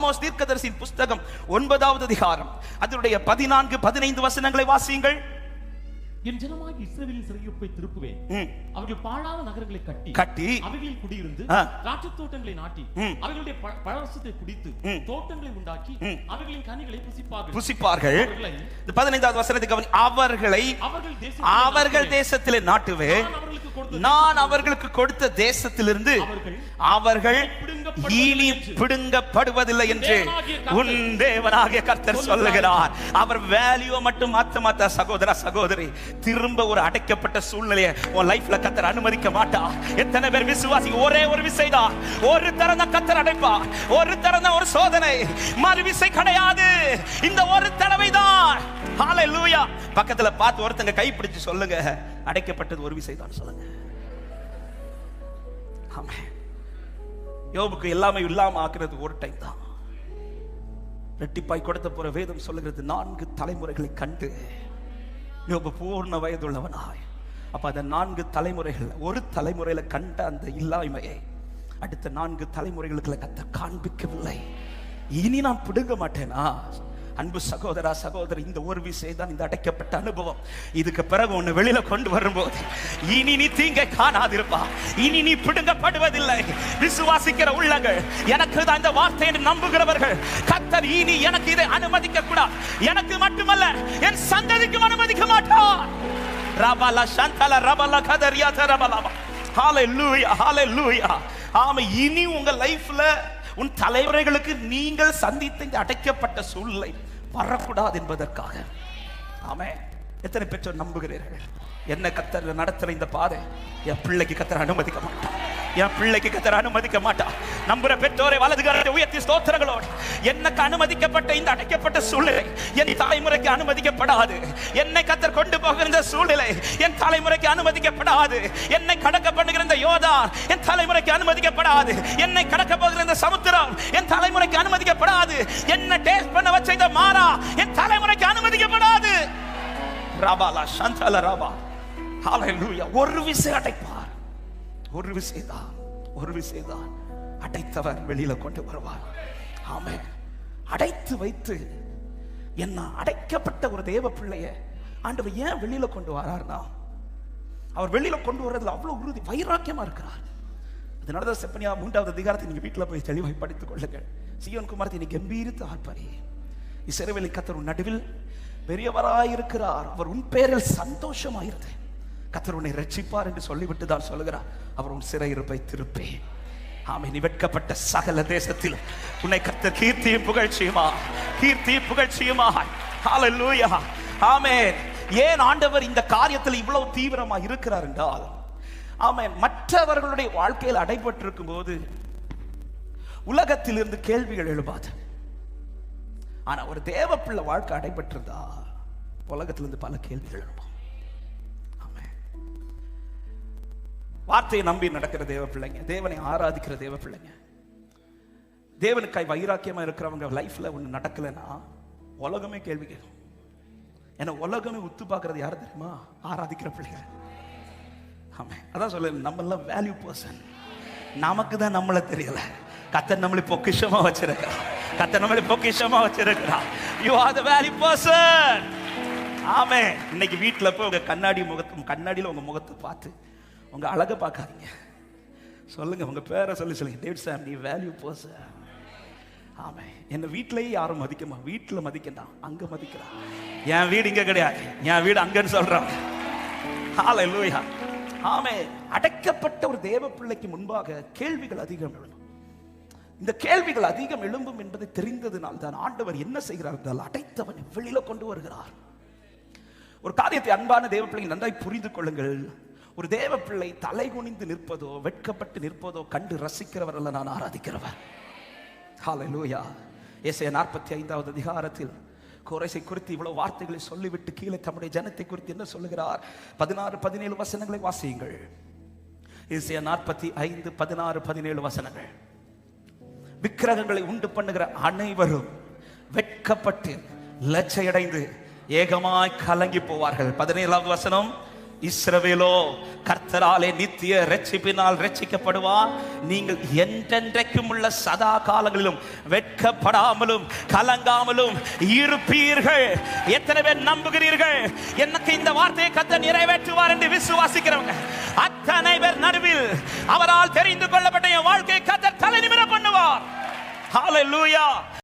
தீர்க்கதரிசியின் புஸ்தகம் 9வது அதிகாரம் அதனுடைய 14-15 வசனங்களை வாசியுங்கள். என் ஜனமாகிய இஸ்ரவேலின் சிறையிருப்பை திருப்புவேன். அவர்கள் பாழாத நகரங்களை கட்டி அவைகளில் குடியிருந்து திராட்சை தோட்டங்களை நாட்டி அவைகளுடைய பழரசத்தை குடித்து தோட்டங்களை உண்டாக்கி அவைகளின் கனிகளை புசிப்பார்கள். 15வது வசனத்தை கவனி. அவர்கள் தேசத்திலே நாட்டுவேன், நான் அவர்களுக்கு கொடுத்த தேசத்திலிருந்து அவர்கள் இனி பிடுங்கப்படுவதில்லை என்று உன் தேவனாகிய கர்த்தர் சொல்லுகிறார். அவர் வேல்யூ மட்டும் மாத்த சகோதர சகோதரி, திரும்ப ஒரு அடைக்கப்பட்ட சூழ்நிலையை உன் லைஃப்ல கர்த்தர் அனுமதிக்க மாட்டார். எத்தனை பேர் விசுவாசி? ஒரே ஒரு விசைதான், ஒரு தரம் தான் கர்த்தர் அடைப்பார். ஒரு தரம் தான் ஒரு சோதனை, மறு விசை கிடையாது. இந்த ஒரு தடவை தான். ஹalleluya. பக்கத்துல பார்த்து ஒருத்தங்க கை பிடிச்சு சொல்லுங்க, அடைக்கப்பட்டது ஒரு விசை தான் சொல்லுங்க. ஆமென். யோபுக்கு எல்லாமே இல்லாம ஆக்குறது ஒரு டைம் தான். ரெட்டிப்பாய் கொடுத்த போற வேதம் சொல்லுகிறது 4 தலைமுறைகளை கண்டு யோபு பூர்ண வயதுள்ளவனாய். அப்ப அந்த 4 தலைமுறைகள், ஒரு தலைமுறையில கண்ட அந்த இல்லாமையை அடுத்த 4 தலைமுறைகளுக்கு கர்த்தர் காண்பிக்கவில்லை. இனி நான் பிடுங்க மாட்டேனா? அன்பு சகோதரா சகோதரி, இந்த ஒரு விஷயம் தான் இந்த அடைக்கப்பட்ட அனுபவம். இதுக்கு பிறகு ஒன்னு வெளியில கொண்டு வரும்போது இனி நீ தீங்கை காணாதிருப்பா, இனி நீ பிடுங்கப்படுவதில்லை. விசுவாசிக்கிற உள்ளங்கள், எனக்கு தான் இந்த வார்த்தையை நம்புகிறவர்கள், கர்த்தர் இனி எனக்கு இதை அனுமதிக்க கூடாது, எனக்கு மட்டுமல்ல என் சந்ததிக்கும் அனுமதிக்க மாட்டார். ரபல சந்தல ரபல கதரியா தரபலா. ஹalleluya ஹalleluya. ஆமா, இனி உங்க லைஃப்ல உன் தலைவர்களுக்கு நீங்கள் சந்தித்த இந்த அடைக்கப்பட்ட சூழ்நிலை வரக்கூடாது என்பதற்காக. ஆமென். எத்தனை பெற்றோர் நம்புகிறீர்கள்? என்ன கர்த்தர் நடத்துற இந்த பாதை என் பிள்ளைக்கு கர்த்தர் அனுமதிக்க மாட்டார், என் பிள்ளைக்கு கர்த்தர் அனுமதிக்க மாட்டார். நம்புற பெற்றோரை வலது கரத்தை உயர்த்தி ஸ்தோத்திரங்களோடு, எனக்கு அனுமதிக்கப்பட்ட இந்த அடைக்கப்பட்ட சூழ்நிலை என் தலைமுறைக்கு அனுமதிக்கப்படாது. என்னை கர்த்தர் கொண்டு போகிற இந்த சூழ்நிலை என் தலைமுறைக்கு அனுமதிக்கப்படாது. என்னை கடக்க பண்ணுகிற இந்த யோர்தான் என் தலைமுறைக்கு அனுமதிக்கப்படாது. என்னை கடக்க போகிற இந்த சமுத்திரம் என் தலைமுறைக்கு அனுமதிக்கப்படாது. என்ன டேஸ்ட் பண்ண வச்ச இந்த மாறா என் தலைமுறைக்கு அனுமதிக்கப்படாது. ரபாலா சந்தல ரபா. ஹalleluya. ஒரு விசை அடைப்பார், ஒரு விசைதான், ஒரு விசைதான் அடைத்தவர் வெளியில கொண்டு வருவார். ஆமென். அடைத்து வைத்து என்ன அடைக்கப்பட்ட ஒரு தேவ பிள்ளைய ஆண்டவர் ஏன் வெளியில கொண்டு வரார்னா, அவர் வெளியில கொண்டு வர்றதுல அவ்வளவு உறுதி வைராக்கியமா இருக்கிறார். அதனாலதான் செப்பனியா 3வது அதிகாரத்தை நீங்க வீட்டுல போய் தெளிவாய் படித்துக் கொள்ளுங்கள். சீயோன் குமாரத்தை நீ கம்பீரித்து ஆர்ப்பரி. இஸ்ரவேலின் கர்த்தர் உன் நடுவில் பெரியவராயிருக்கிறார், அவர் உன் பேரில் சந்தோஷமாயிருந்தேன், கர்த்தர் உன்னை ரட்சிப்பார் என்று சொல்லிவிட்டு தான் சொல்லுகிறார், அவர் உன் சிறையிருப்பை திருப்பேன். ஆமென். நீ வெட்கப்பட்ட சகல தேசத்தில் உன்னை கர்த்தர் கீர்த்தியும் புகழ்ச்சியுமா. ஹalleluya. ஆமென். ஏன் ஆண்டவர் இந்த காரியத்தில் இவ்வளவு தீவிரமா இருக்கிறார் என்றால், ஆமென், மற்றவர்களுடைய வாழ்க்கையில் அடைபட்டிருக்கும் போது உலகத்திலிருந்து கேள்விகள் எழுப்பாது. ஆனா ஒரு தேவ பிள்ளை வாழ்க்கை அடைபட்டிருந்தா உலகத்திலிருந்து பல கேள்விகள் எழுப்பும். வார்த்தையை நம்பி நடக்கிற தேவ பிள்ளைங்க, தேவனை ஆராதிக்கிற தேவ பிள்ளைங்க, தேவனுக்காய் வைராக்கியமா இருக்கிறவங்க லைஃப்ல ஒண்ணு நடக்கலன்னா உலகமே கேள்வி கேட்கும். ஏன்னா உலகமே உத்து பார்க்கறது யாரு தெரியுமா? ஆராதிக்கிற பிள்ளைங்க. ஆமா, அதான் சொல்ல, நம்ம எல்லாம் வேல்யூ பர்சன். நமக்கு தான் நம்மள தெரியல, கர்த்தர் நம்மளை பொக்கிஷமா வச்சிருக்கிறார். கர்த்தர் நம்மளை பொக்கிஷமா வச்சிருக்கிறார். You are the value person. ஆமென். இன்னைக்கு வீட்டுல போய் உங்க கண்ணாடியில உங்க முகத்தை பார்த்து உங்க அழகை பார்க்காதீங்க. சொல்லுங்க, உங்க பேரை சொல்லுங்க, டேவிட் சாம் நீ வேல்யூ பர்சன். ஆமென். என்ன வீட்லயே யாரும் மதிக்கமா? வீட்டுல மதிக்கணும், அங்க மதிக்கிறான். என் வீடு இங்க கிடையாது, என் வீடு அங்கன்னு சொல்றான். ஹalleluya. ஆமென். அடைக்கப்பட்ட ஒரு தேவ பிள்ளைக்கு முன்பாக கேள்விகள் அதிகம் எழும். இந்த கேள்விகள் அதிகம் எழும்பும் என்பதை தெரிந்ததனால் தான் ஆண்டவர் என்ன செய்கிறார் என்றால் அடைத்தவனை வெளியில கொண்டு வருகிறார். ஒரு காரியத்தை அன்பான தேவ பிள்ளைகள் நன்றாய் புரிந்து கொள்ளுங்கள். ஒரு தேவ பிள்ளை தலை குனிந்து நிற்பதோ வெட்கப்பட்டு நிற்பதோ கண்டு ரசிக்கிறவர் அல்ல, நான் ஆராதிக்கிறவர். ஹalleluya. ஏசாயா 45வது அதிகாரத்தில் கோரேசை குறித்து இவ்வளவு வார்த்தைகளை சொல்லிவிட்டு கீழே தம்முடைய ஜனத்தை குறித்து என்ன சொல்லுகிறார்? 16-17 வசனங்களை வாசியுங்கள். ஏசாயா 45 16-17 வசனங்கள். விக்கிரகங்களை உண்டு பண்ணுகிற அனைவரும் வெட்கப்பட்டு லட்சையடைந்து ஏகமாய் கலங்கி போவார்கள். 17வது வசனம், இஸ்ரவேலோ கர்த்தராலே நித்திய ரட்சிப்பினால் ரட்சிக்கப்படுவார். நீங்கள் என்றென்றைக்கும் உள்ள சதா காலங்களிலும் வெட்கப்படாமலும் கலங்காமலும் இருப்பீர்கள். எத்தனை பேர் நம்புகிறீர்கள்? எனக்கு இந்த வார்த்தையை கர்த்தர் நிறைவேற்றுவார் என்று விசுவாசிக்கிறவங்க அத்தனை பேர் நடுவில் அவரால் தெரிந்து கொள்ள